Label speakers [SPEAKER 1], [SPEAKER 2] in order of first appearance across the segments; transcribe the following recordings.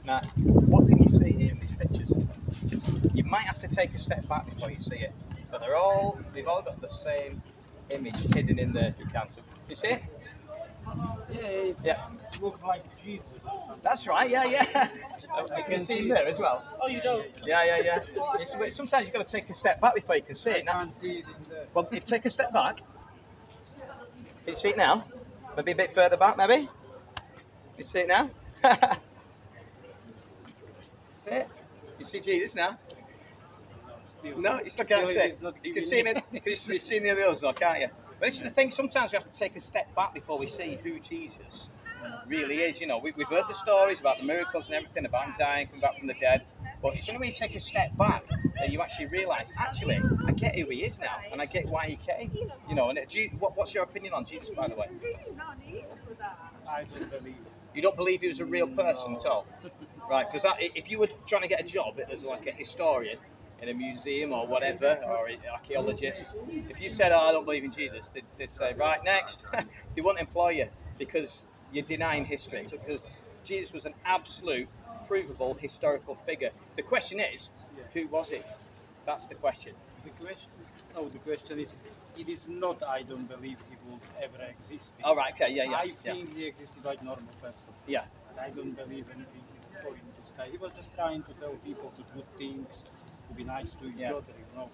[SPEAKER 1] Now, what can you see here in these pictures? You might have to take a step back before you see it, but they've all got the same image hidden in there if you can. So, you see it?
[SPEAKER 2] Yeah, it looks like Jesus or something.
[SPEAKER 1] That's right, yeah. I can see him there as well.
[SPEAKER 2] Oh, you don't?
[SPEAKER 1] Yeah. Sometimes you've got to take a step back before you can see it.
[SPEAKER 2] I can't see it in there.
[SPEAKER 1] Well, if you take a step back, can you see it now? Maybe a bit further back, maybe? You see it now? See it? You see Jesus now? No, you still can't see it. You can see him. You can see the others, though, can't you? But this is the thing. Sometimes we have to take a step back before we see who Jesus really is. You know, we've heard the stories about the miracles and everything, about him dying, coming back from the dead. But it's only when you take a step back that you actually realise, actually, I get who he is now, and I get why he came. You know, and what's your opinion on Jesus, by the way?
[SPEAKER 2] I don't believe.
[SPEAKER 1] You don't believe he was a real person at all? Right, because if you were trying to get a job as like a historian in a museum or whatever, or an archaeologist, if you said, oh, I don't believe in Jesus, they'd say, right, next. They won't employ you because you're denying history. So, because Jesus was an absolute, provable, historical figure. The question is, who was he? That's the question.
[SPEAKER 2] The question is, it is not, I don't believe he will ever exist.
[SPEAKER 1] Oh, right, okay, yeah.
[SPEAKER 2] I think he existed like a normal person.
[SPEAKER 1] Yeah.
[SPEAKER 2] But I don't believe anything is going to sky. He was just trying to tell people to do things, to be nice to each other, you know.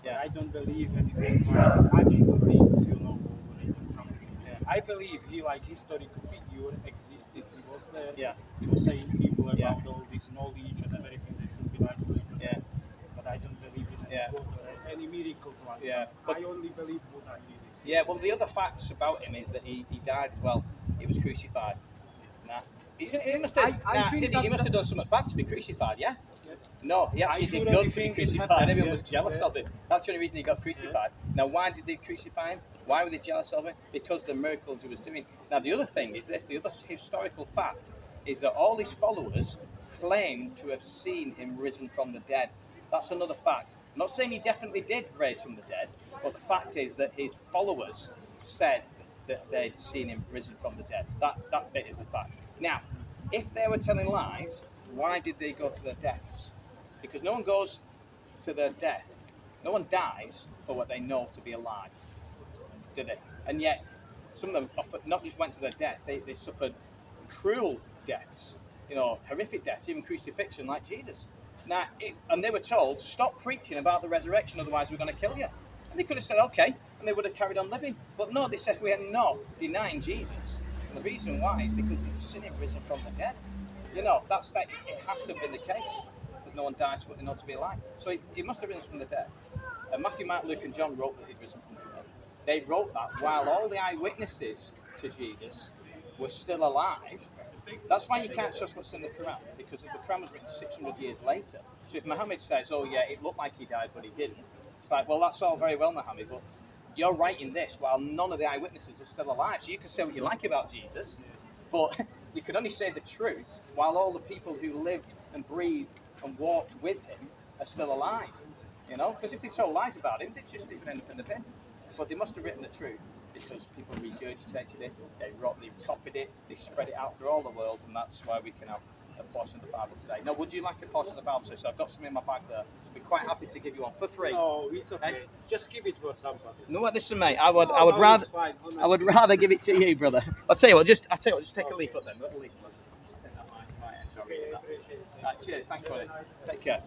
[SPEAKER 2] Yeah. I don't believe anything like magical things, you know, or even something. Yeah. I believe he, like historical figure, existed. He was there. Yeah. He was saying people about all this knowledge and everything. They should be nice to each other. Yeah. But I don't believe in any miracles like that. But I only believe what I did.
[SPEAKER 1] Yeah, well, the other facts about him is that he died as well. He was crucified. He must have done something bad to be crucified, yeah? No, he actually did good to be crucified. Everyone was jealous of him. That's the only reason he got crucified. Now, why did they crucify him? Why were they jealous of him? Because of the miracles he was doing. Now, the other thing is this, the other historical fact is that all his followers claimed to have seen him risen from the dead. That's another fact. I'm not saying he definitely did rise from the dead, but the fact is that his followers said that they'd seen him risen from the dead. That bit is a fact. Now, if they were telling lies, why did they go to their deaths? Because no one goes to their death. No one dies for what they know to be a lie, do they? And yet, some of them not just went to their deaths, they suffered cruel deaths, you know, horrific deaths, even crucifixion like Jesus. Now, and they were told, stop preaching about the resurrection, otherwise we're going to kill you. And they could have said, okay, and they would have carried on living. But no, they said, we are not denying Jesus. And the reason why is because he's seen him risen from the dead. You know, it has to have been the case, because no one dies for what they know to be alive. So he must have risen from the dead. Matthew, Mark, Luke, and John wrote that he'd risen from the dead. They wrote that while all the eyewitnesses to Jesus were still alive. That's why you can't trust what's in the Quran, because the Quran was written 600 years later. So if Muhammad says, oh yeah, it looked like he died, but he didn't, it's like, well, that's all very well, Muhammad, but you're writing this while none of the eyewitnesses are still alive. So you can say what you like about Jesus, but you can only say the truth while all the people who lived and breathed and walked with him are still alive. You know, because if they told lies about him, they'd just leave it end up in the bin. But they must have written the truth, because people regurgitated it, they copied it, they spread it out through all the world, and that's why we can have a portion of the Bible today. Now, would you like a portion of the Bible? So I've got some in my bag there, so I'd be quite happy to give you one for free.
[SPEAKER 2] No, it's okay. Just give it for somebody.
[SPEAKER 1] No, listen, mate. I would rather give it to you, brother. I'll tell you what. Just take a leaflet then. A little leaflet. Right, cheers. Thank you, buddy. Take care.